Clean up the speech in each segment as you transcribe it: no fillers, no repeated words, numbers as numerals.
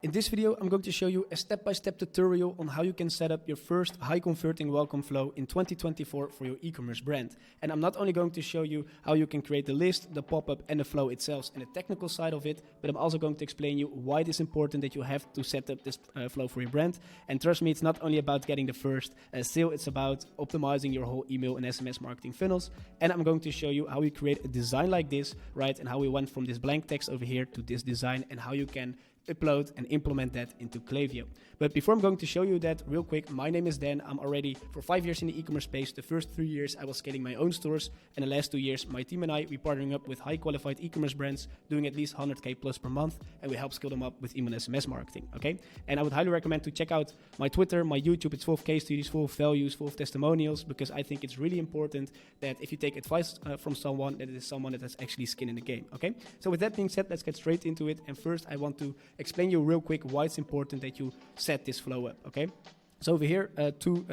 In this video, I'm going to show you a step-by-step tutorial on how you can set up your first high-converting welcome flow in 2024 for your e-commerce brand. And I'm not only going to show you how you can create the list, the pop-up, and the flow itself and the technical side of it, but I'm also going to explain you why it is important that you have to set up this flow for your brand. And trust me, it's not only about getting the first sale, it's about optimizing your whole email and SMS marketing funnels. And I'm going to show you how you create a design like this, right? And how we went from this blank text over here to this design and how you can upload and implement that into Klaviyo. But before I'm going to show you that real quick, my name is Dan. I'm already for 5 years in the e-commerce space. The first 3 years I was scaling my own stores, and the last 2 years my team and I, we partnering up with high qualified e-commerce brands doing at least 100k plus per month, and we help scale them up with email and SMS marketing. Okay, and I would highly recommend to check out my Twitter, my YouTube. It's full of case studies, full of values, full of testimonials, because I think it's really important that if you take advice from someone, that it is someone that has actually skin in the game. Okay, so with that being said, let's get straight into it. And first I want to explain you real quick why it's important that you set this flow up, okay? So over here, two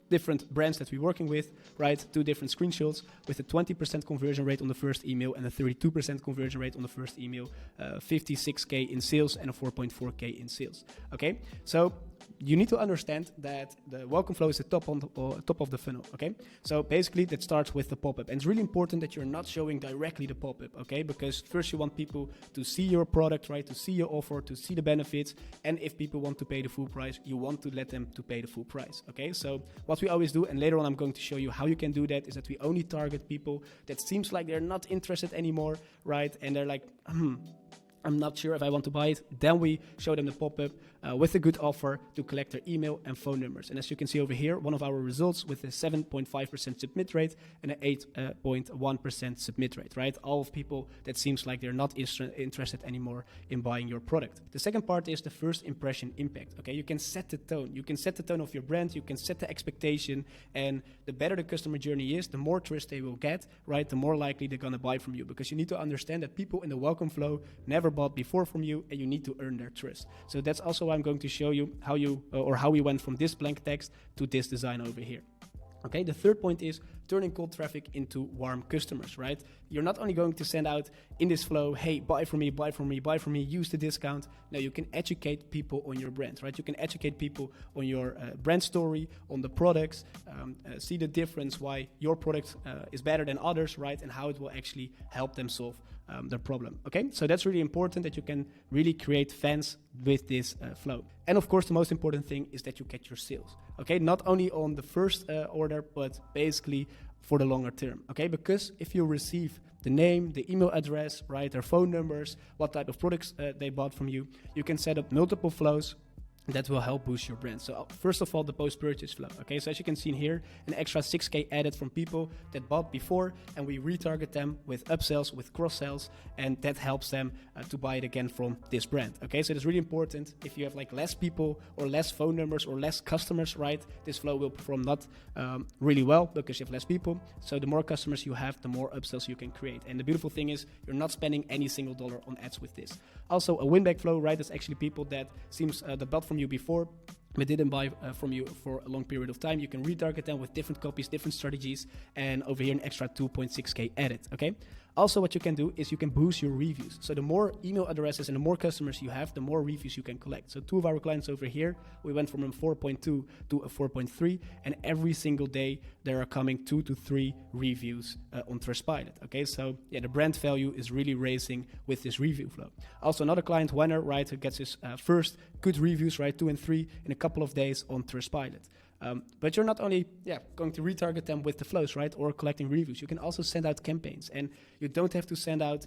different brands that we're working with, right? Two different screenshots with a 20% conversion rate on the first email and a 32% conversion rate on the first email, 56k in sales and a 4.4k in sales, okay? So you need to understand that the welcome flow is the top of the funnel, okay? So basically that starts with the pop-up, and it's really important that you're not showing directly the pop-up, okay? Because first you want people to see your product, right? To see your offer, to see the benefits, and if people want to pay the full price, you want to let them to pay the full price, okay? So what we always do, and later on I'm going to show you how you can do that, is that we only target people that seems like they're not interested anymore, right? And they're like, I'm not sure if I want to buy it. Then we show them the pop-up with a good offer to collect their email and phone numbers. And as you can see over here, one of our results with a 7.5% submit rate and an 8.1% submit rate, right? All of people that seems like they're not interested anymore in buying your product. The second part is the first impression impact, okay? You can set the tone. You can set the tone of your brand. You can set the expectation. And the better the customer journey is, the more trust they will get, right? The more likely they're going to buy from you, because you need to understand that people in the welcome flow never bought before from you, and you need to earn their trust. So that's also why I'm going to show you how we went from this blank text to this design over here. Okay, the third point is turning cold traffic into warm customers, right? You're not only going to send out in this flow, hey, buy from me, buy from me, buy from me, use the discount. No, you can educate people on your brand, right? You can educate people on your brand story, on the products, see the difference, why your product is better than others, right? And how it will actually help them solve their problem, okay? So that's really important, that you can really create fans with this flow. And of course, the most important thing is that you get your sales, okay? Not only on the first order, but basically for the longer term, okay? Because if you receive the name, the email address, right, their phone numbers, what type of products they bought from you, you can set up multiple flows that will help boost your brand. So first of all, the post-purchase flow, okay? So as you can see in here, an extra 6k added from people that bought before, and we retarget them with upsells, with cross-sells, and that helps them to buy it again from this brand, okay? So it's really important. If you have like less people or less phone numbers or less customers, right, this flow will perform not really well because you have less people. So the more customers you have, the more upsells you can create. And the beautiful thing is you're not spending any single dollar on ads with this. Also a win-back flow, right? That's actually people that seems that bought from you before but didn't buy from you for a long period of time. You can retarget them with different copies, different strategies, and over here an extra 2.6k added, okay? Also, what you can do is you can boost your reviews. So the more email addresses and the more customers you have, the more reviews you can collect. So two of our clients over here, we went from a 4.2 to a 4.3, and every single day there are coming 2 to 3 reviews on Trustpilot, okay? So yeah, the brand value is really raising with this review flow. Also another client, Wenner, right, who gets his first good reviews, right, 2 and 3 in a couple of days on Trustpilot. But you're not only going to retarget them with the flows, right, or collecting reviews. You can also send out campaigns, and you don't have to send out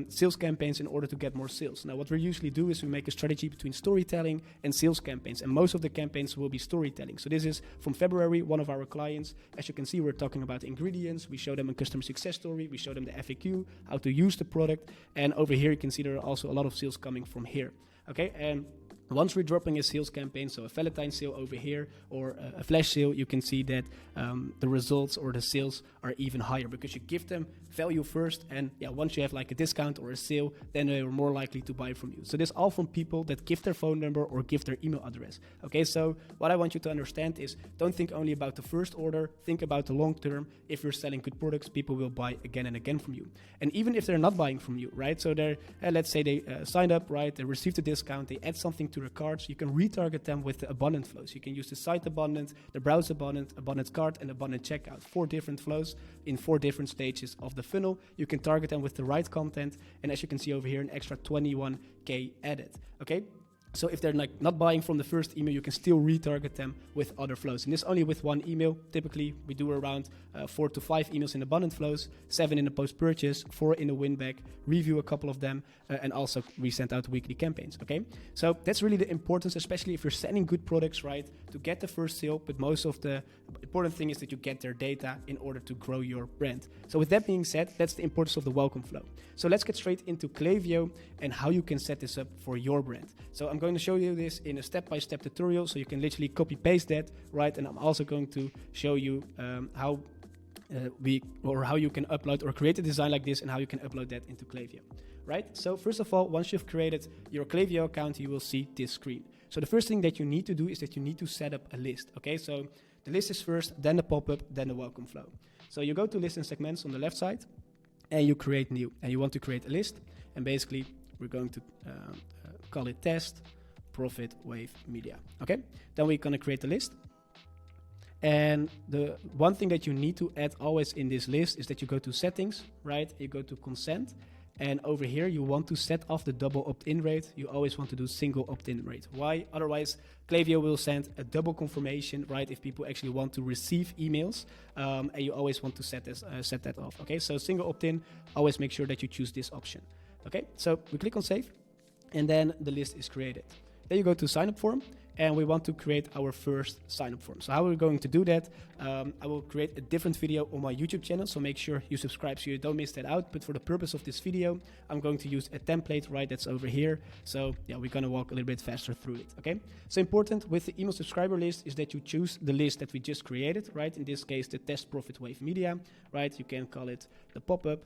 sales campaigns in order to get more sales. Now, what we usually do is we make a strategy between storytelling and sales campaigns, and most of the campaigns will be storytelling. So this is from February, one of our clients. As you can see, we're talking about ingredients. We show them a customer success story. We show them the FAQ, how to use the product. And over here, you can see there are also a lot of sales coming from here. Okay, and once we're dropping a sales campaign, so a Valentine sale over here or a flash sale, you can see that the results or the sales are even higher because you give them value first, and once you have like a discount or a sale, then they are more likely to buy from you. So this all from people that give their phone number or give their email address. Okay, so what I want you to understand is don't think only about the first order, think about the long term. If you're selling good products, people will buy again and again from you. And even if they're not buying from you, right? So they're, let's say they signed up, right? They received a discount, they add something to their carts, you can retarget them with the abundant flows. You can use the site abundant, the browse abundant, abundant cart, and abundant checkout. 4 different flows in 4 different stages of the funnel. You can target them with the right content, and as you can see over here, an extra 21K added. Okay. So if they're like not buying from the first email, you can still retarget them with other flows. And this only with 1 email. Typically, we do around 4 to 5 emails in abundant flows, 7 in the post-purchase, 4 in the win-back, review a couple of them, and also we send out weekly campaigns, okay? So that's really the importance, especially if you're sending good products, right, to get the first sale, but most of the important thing is that you get their data in order to grow your brand. So with that being said, that's the importance of the welcome flow. So let's get straight into Klaviyo and how you can set this up for your brand. So I'm going to show you this in a step-by-step tutorial, so you can literally copy-paste that, right? And I'm also going to show you how you can upload or create a design like this and how you can upload that into Klaviyo, right? So first of all, once you've created your Klaviyo account, you will see this screen. So the first thing that you need to do is that you need to set up a list, okay? So the list is first, then the pop-up, then the welcome flow. So you go to list and segments on the left side, and you create new, and you want to create a list, and basically we're going to call it test profit wave media. Okay, then we're going to create a list, and the one thing that you need to add always in this list is that you go to settings, right? You go to consent, and over here you want to set off the double opt-in rate. You always want to do single opt-in rate. Why? Otherwise Klaviyo will send a double confirmation, right, if people actually want to receive emails, and you always want to set that off. Okay, so single opt-in, always make sure that you choose this option. Okay, so we click on save, and then the list is created. Then you go to sign up form, and we want to create our first sign up form. So how we're going to do that, I will create a different video on my YouTube channel, so make sure you subscribe so you don't miss that out. But for the purpose of this video, I'm going to use a template, right, that's over here. So yeah, we're gonna walk a little bit faster through it, okay? So important with the email subscriber list is that you choose the list that we just created, right? In this case, the test profit wave media, right? You can call it the pop-up,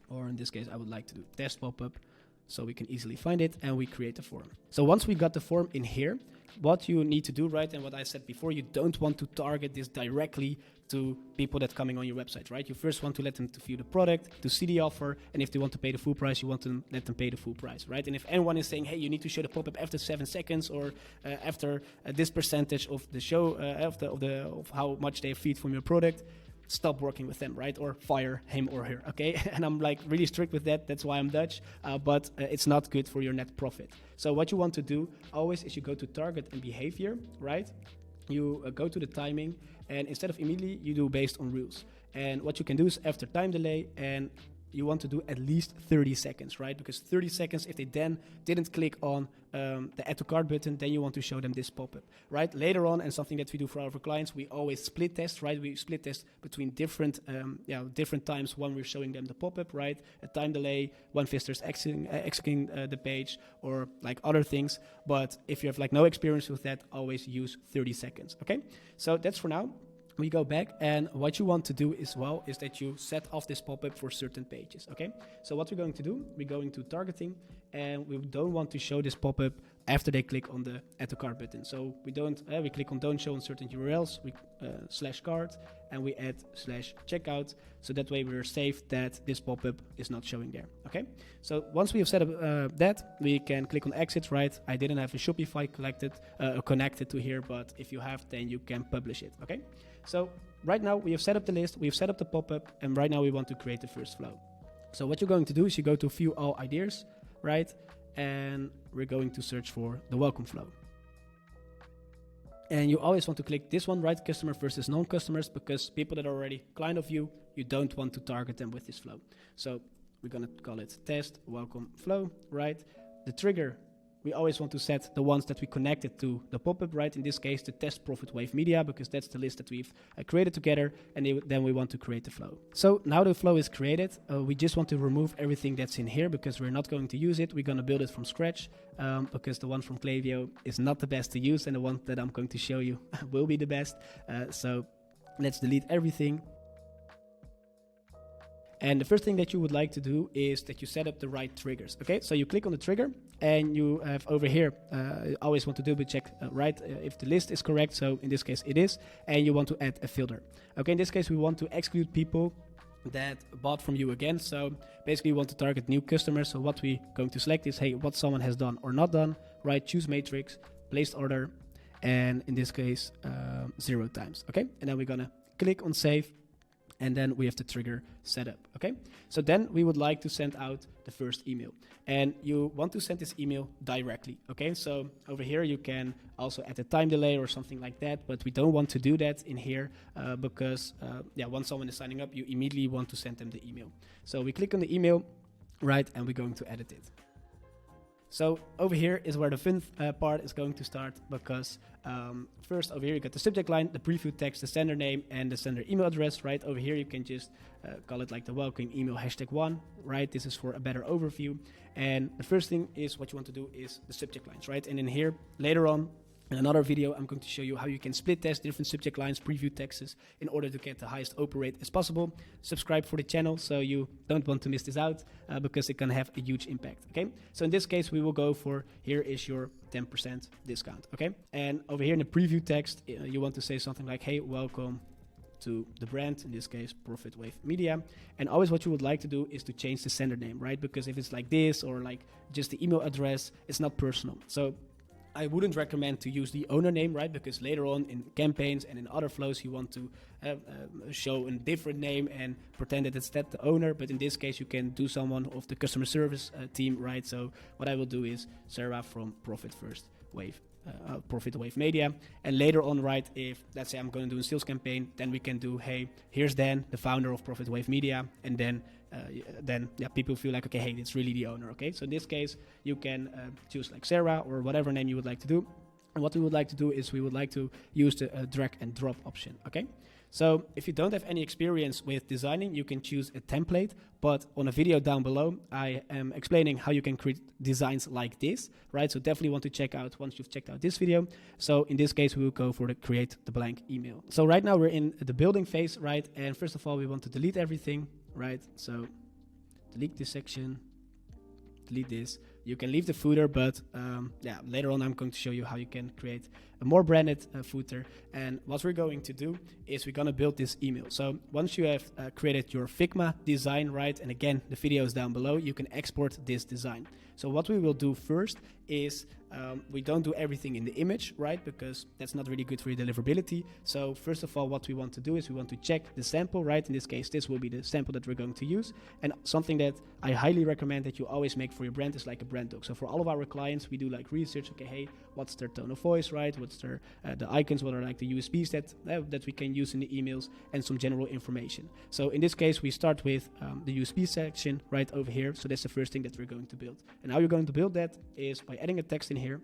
or in this case, I would like to do test pop-up, so we can easily find it, and we create a form. So once we got the form in here, what you need to do, right, and what I said before, you don't want to target this directly to people that coming on your website, right? You first want to let them to view the product, to see the offer, and if they want to pay the full price, you want to let them pay the full price, right? And if anyone is saying, hey, you need to show the pop-up after 7 seconds or after this percentage of the show, of how much they feed from your product, stop working with them, right? Or fire him or her, okay? And I'm like really strict with that. That's why I'm Dutch, but it's not good for your net profit. So what you want to do always is you go to target and behavior, right? You go to the timing, and instead of immediately, you do based on rules. And what you can do is after time delay, and you want to do at least 30 seconds, right? Because 30 seconds, if they then didn't click on the add to cart button, then you want to show them this pop-up, right? Later on, and something that we do for our clients, we always split test, right? We split test between different times when we're showing them the pop-up, right? A time delay, when visitors exiting the page, or like other things. But if you have like no experience with that, always use 30 seconds, okay? So that's for now. We go back, and what you want to do as well is that you set off this pop-up for certain pages, okay? So what we're going to do, we're going to targeting, and we don't want to show this pop-up after they click on the add to cart button. So we click on don't show on certain URLs, we /cart, and we add /checkout, so that way we're safe that this pop-up is not showing there, okay? So once we have set up that, we can click on exit, right? I didn't have a Shopify connected to here, but if you have, then you can publish it, okay? So right now we have set up the list, we have set up the pop-up, and right now we want to create the first flow. So what you're going to do is you go to view all ideas, right? And we're going to search for the welcome flow. And you always want to click this one, right? Customer versus non-customers, because people that are already client of you, you don't want to target them with this flow. So we're going to call it test welcome flow, right? The trigger, we always want to set the ones that we connected to the pop-up, right? In this case, the test profit wave media, because that's the list that we've created together, and then we want to create the flow. So now the flow is created. We just want to remove everything that's in here because we're not going to use it. We're going to build it from scratch because the one from Klaviyo is not the best to use, and the one that I'm going to show you will be the best. So let's delete everything. And the first thing that you would like to do is that you set up the right triggers, okay? So you click on the trigger, and you have over here, always want to double check, right, if the list is correct. So in this case it is, and you want to add a filter. Okay, in this case we want to exclude people that bought from you again. So basically we want to target new customers. So what we're going to select is, hey, what someone has done or not done, right? Choose matrix, placed order, and in this case, 0 times, okay? And then we're gonna click on save, and then we have to trigger setup, okay? So then we would like to send out the first email, and you want to send this email directly, okay? So over here you can also add a time delay or something like that, but we don't want to do that in here because once someone is signing up, you immediately want to send them the email. So we click on the email, right, and we're going to edit it. So over here is where the fun part is going to start, because first over here you got the subject line, the preview text, the sender name, and the sender email address, right? Over here you can just call it like the welcome email #1, right? This is for a better overview. And the first thing is what you want to do is the subject lines, right? And in here, later on, in another video, I'm going to show you how you can split test different subject lines, preview texts, in order to get the highest open rate as possible. Subscribe for the channel so you don't want to miss this out because it can have a huge impact, okay? So in this case, we will go for, here is your 10% discount, okay? And over here in the preview text, you want to say something like, hey, welcome to the brand, in this case, Profit Wave Media. And always what you would like to do is to change the sender name, right? Because if it's like this or like just the email address, it's not personal. So I wouldn't recommend to use the owner name, right? Because later on in campaigns and in other flows, you want to show a different name and pretend that it's the owner. But in this case, you can do someone of the customer service team, right? So what I will do is Sarah from Profit Wave Media. And later on, right, if let's say I'm going to do a sales campaign, then we can do, hey, here's Dan, the founder of Profit Wave Media. And then people feel like, okay, hey, it's really the owner, okay? So in this case, you can choose like Sarah or whatever name you would like to do. And what we would like to do is we would like to use the drag and drop option, okay? So if you don't have any experience with designing, you can choose a template, but on a video down below, I am explaining how you can create designs like this, right? So definitely want to check out once you've checked out this video. So in this case, we will go for the create the blank email. So right now we're in the building phase, right? And first of all, we want to delete everything, right? So delete this section, delete this. You can leave the footer, but later on I'm going to show you how you can create a more branded footer. And what we're going to do is we're going to build this email. So once you have created your Figma design, right, and again, the video is down below, you can export this design. So what we will do first is we don't do everything in the image, right, because that's not really good for your deliverability. So first of all, what we want to do is we want to check the sample, right? In this case, this will be the sample that we're going to use. And something that I highly recommend that you always make for your brand is like a brand doc. So for all of our clients, we do like research. Okay, hey, what's their tone of voice, right? What's their the icons? What are like the USPs that we can use in the emails, and some general information. So in this case, we start with the USP section right over here. So that's the first thing that we're going to build. And how you're going to build that is by adding a text in here.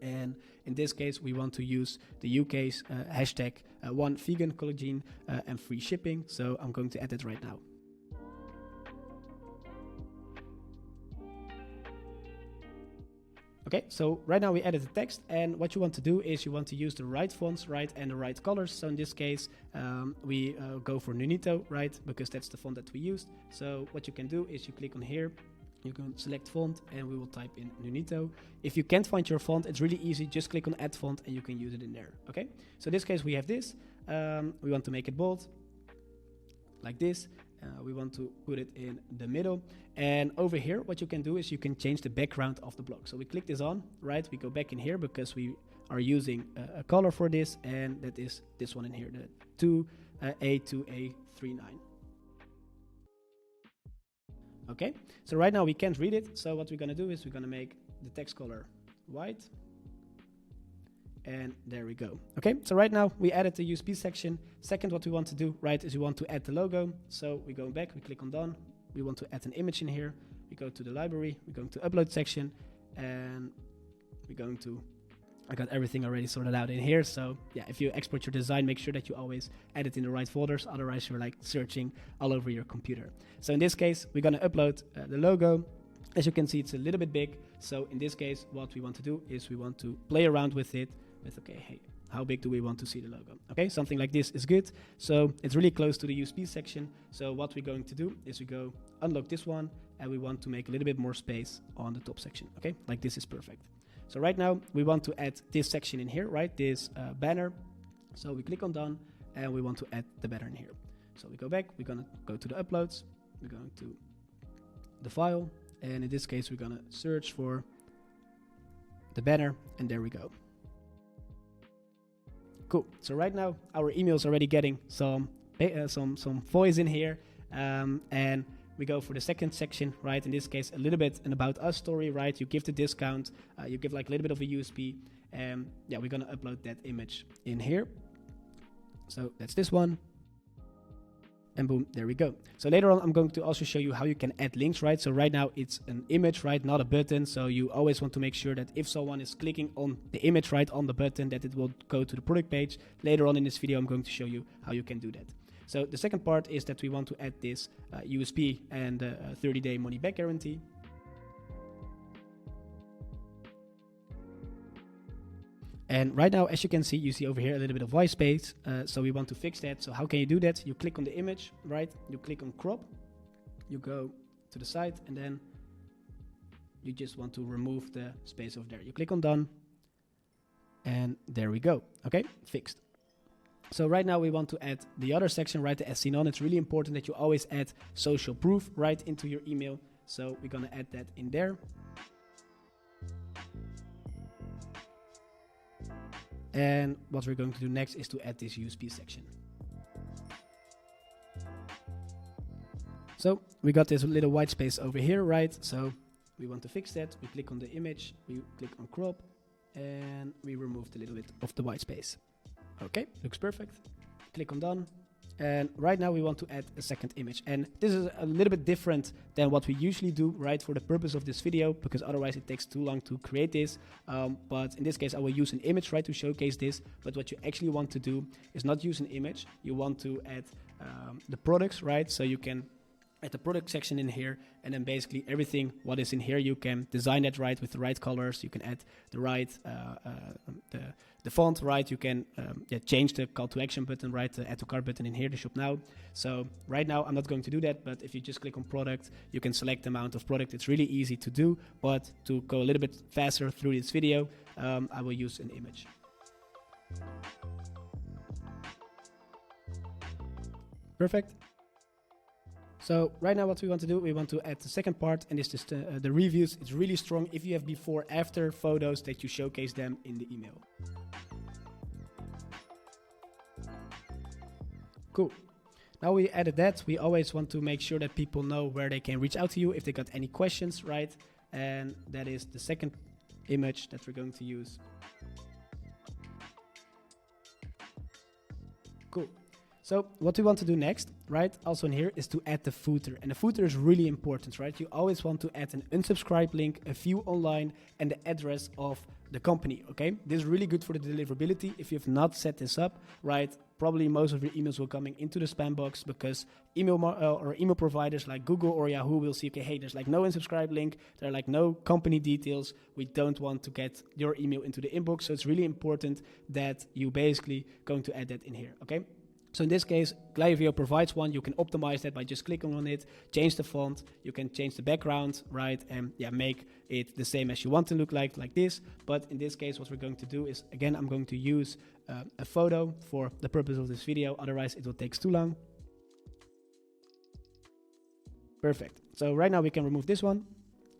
And in this case, we want to use the UK's hashtag 1 vegan collagen and free shipping. So I'm going to add it right now. Okay, so right now we added the text, and what you want to do is you want to use the right fonts, right, and the right colors. So in this case, we go for Nunito, right, because that's the font that we used. So what you can do is you click on here, you can select font, and we will type in Nunito. If you can't find your font, it's really easy. Just click on add font and you can use it in there, okay? So in this case, we have this. We want to make it bold, like this. We want to put it in the middle. And over here, what you can do is you can change the background of the block. So we click this on, right? We go back in here because we are using a color for this, and that is this one in here, the A2A39. Okay, so right now we can't read it. So what we're going to do is we're going to make the text color white. And there we go. Okay, so right now we added the USB section. Second, what we want to do, right, is we want to add the logo. So we go back, we click on done. We want to add an image in here. We go to the library, we're going to upload section, and we're going to, I got everything already sorted out in here. So yeah, if you export your design, make sure that you always add it in the right folders. Otherwise you're like searching all over your computer. So in this case, we're going to upload the logo. As you can see, it's a little bit big. So in this case, what we want to do is we want to play around with it. Okay, hey, how big do we want to see the logo? Okay, something like this is good. So it's really close to the USB section. So what we're going to do is we go unlock this one, and we want to make a little bit more space on the top section. Okay, like this is perfect. So right now we want to add this section in here, right? This banner. So we click on done, and we want to add the banner in here. So we go back, we're gonna go to the uploads, we're going to the file, and in this case we're gonna search for the banner, and there we go. Cool. So right now our email is already getting some voice in here, and we go for the second section, right? In this case, a little bit an about us story, right? You give the discount, you give like a little bit of a USP, and yeah, we're gonna upload that image in here. So that's this one. And boom, there we go. So later on, I'm going to also show you how you can add links, right? So right now it's an image, right? Not a button. So you always want to make sure that if someone is clicking on the image, right, on the button, that it will go to the product page. Later on in this video, I'm going to show you how you can do that. So the second part is that we want to add this USP and 30-day money back guarantee. And right now, as you can see, you see over here a little bit of white space. So we want to fix that. So how can you do that? You click on the image, right? You click on crop. You go to the side, and then you just want to remove the space over there. You click on done. And there we go. Okay, fixed. So right now we want to add the other section, right? The as seen on. It's really important that you always add social proof right into your email. So we're going to add that in there. And what we're going to do next is to add this USP section. So we got this little white space over here, right? So we want to fix that. We click on the image, we click on crop, and we remove a little bit of the white space. Okay, looks perfect. Click on done. And right now we want to add a second image. And this is a little bit different than what we usually do, right, for the purpose of this video, because otherwise it takes too long to create this. But in this case, I will use an image, right, to showcase this. But what you actually want to do is not use an image. You want to add the products, right? So you can add the product section in here, and then basically everything what is in here, you can design that right with the right colors. You can add the right the font, right? You can change the call to action button, right? The add to cart button in here, the shop now. So right now I'm not going to do that, but if you just click on product, you can select the amount of product. It's really easy to do, but to go a little bit faster through this video, I will use an image. Perfect. So right now what we want to do, we want to add the second part, and this is the reviews. It's really strong if you have before after photos that you showcase them in the email. Cool. Now we added that. We always want to make sure that people know where they can reach out to you if they got any questions, right? And that is the second image that we're going to use. Cool. So what we want to do next, right, also in here, is to add the footer. And the footer is really important, right? You always want to add an unsubscribe link, a view online, and the address of the company, okay? This is really good for the deliverability. If you have not set this up, right, probably most of your emails will coming into the spam box, because email providers like Google or Yahoo will see, okay, hey, there's like no unsubscribe link, there are like no company details. We don't want to get your email into the inbox. So it's really important that you basically going to add that in here, okay? So in this case, Klaviyo provides one. You can optimize that by just clicking on it, change the font, you can change the background, right? And yeah, make it the same as you want to look like this. But in this case, what we're going to do is, again, I'm going to use a photo for the purpose of this video. Otherwise, it will take too long. Perfect. So right now we can remove this one,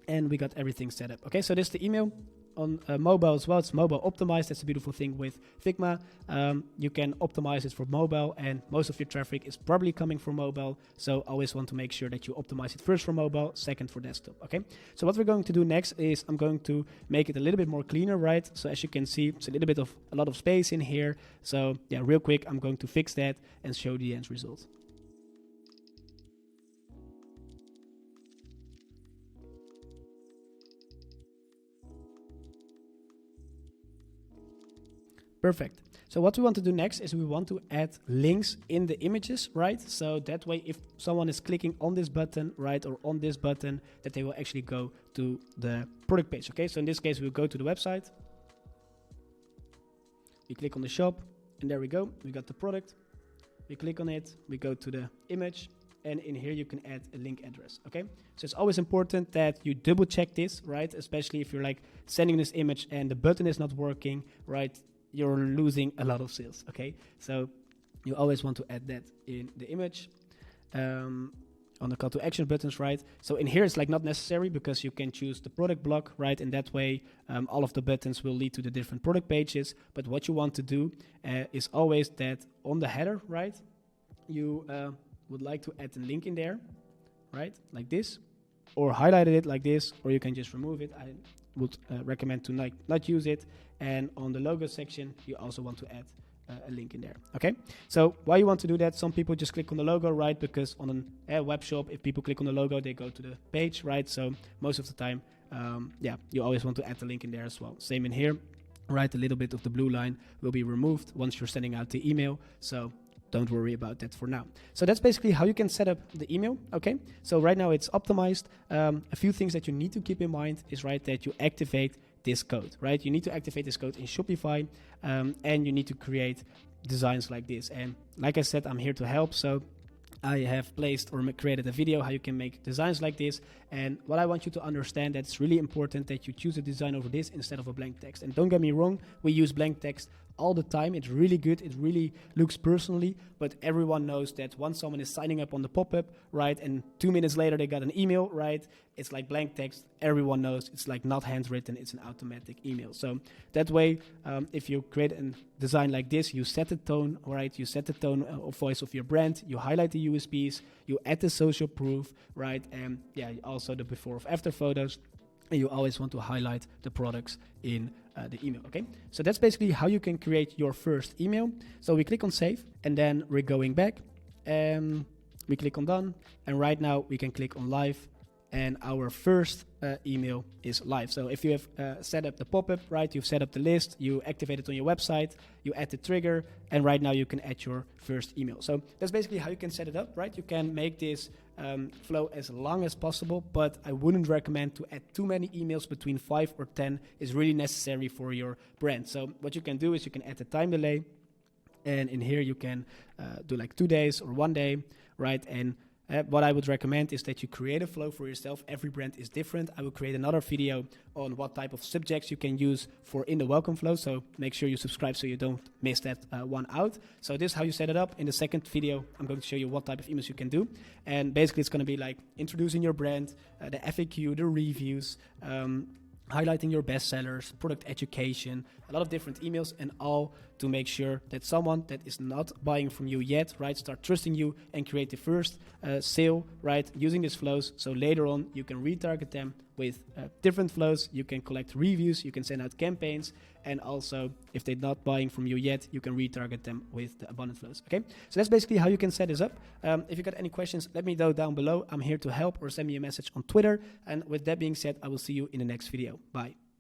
and we got everything set up. Okay, so this is the email. On mobile as well, it's mobile optimized. That's the beautiful thing with Figma. You can optimize it for mobile, and most of your traffic is probably coming from mobile. So always want to make sure that you optimize it first for mobile, second for desktop. Okay. So what we're going to do next is I'm going to make it a little bit more cleaner, right? So as you can see, it's a lot of space in here. So yeah, real quick, I'm going to fix that and show the end result. Perfect. So what we want to do next is we want to add links in the images, right? So that way, if someone is clicking on this button, right, or on this button, that they will actually go to the product page. Okay, so in this case, we'll go to the website. We click on the shop, and there we go. We got the product. We click on it. We go to the image, and in here you can add a link address. Okay, so it's always important that you double check this, right? Especially if you're like sending this image and the button is not working, right? You're losing a lot of sales, okay? So you always want to add that in the image. And on the call to action buttons, right? So in here, it's like not necessary because you can choose the product block, right? And that way, all of the buttons will lead to the different product pages. But what you want to do is always that on the header, right? You would like to add a link in there, right? Like this, or highlighted it like this, or you can just remove it. I would recommend to not use it. And on the logo section, you also want to add a link in there. Okay, so why you want to do that? Some people just click on the logo, right? Because on a web shop, if people click on the logo, they go to the page, right? So most of the time, you always want to add the link in there as well. Same in here, right? A little bit of the blue line will be removed once you're sending out the email. So don't worry about that for now. So that's basically how you can set up the email, okay? So right now it's optimized. A few things that you need to keep in mind is, right, that you activate this code, right? You need to activate this code in Shopify, and you need to create designs like this. And like I said, I'm here to help. So I have placed or created a video how you can make designs like this. And what I want you to understand, that it's really important that you choose a design over this instead of a blank text. And don't get me wrong, we use blank text all the time. It's really good. It really looks personally, but everyone knows that once someone is signing up on the pop-up, right, and 2 minutes later they got an email, right, it's like blank text. Everyone knows it's like not handwritten. It's an automatic email. So that way, if you create a design like this, you set the tone, right? You set the tone of voice of your brand. You highlight the USPs. You add the social proof, right? And also the before of after photos. And you always want to highlight the products in the email, okay? So that's basically how you can create your first email. So we click on save, and then we're going back, and we click on done, and right now we can click on live, and our first email is live. So if you have set up the pop-up, right, you've set up the list, you activate it on your website, you add the trigger, and right now you can add your first email. So that's basically how you can set it up, right? You can make this flow as long as possible, but I wouldn't recommend to add too many emails. Between 5 or 10 is really necessary for your brand. So what you can do is you can add the time delay, and in here you can do like 2 days or 1 day, right? And what I would recommend is that you create a flow for yourself. Every brand is different. I will create another video on what type of subjects you can use for in the welcome flow. So make sure you subscribe so you don't miss that one out. So this is how you set it up. In the second video, I'm going to show you what type of emails you can do. And basically it's going to be like introducing your brand, the FAQ, the reviews, highlighting your bestsellers, product education, a lot of different emails, and all to make sure that someone that is not buying from you yet, right, start trusting you and create the first sale, right, using these flows. So later on, you can retarget them with different flows. You can collect reviews, you can send out campaigns, and also if they're not buying from you yet, you can retarget them with the abundant flows, okay? So that's basically how you can set this up. If you got any questions, let me know down below. I'm here to help, or send me a message on Twitter. And with that being said, I will see you in the next video. Bye.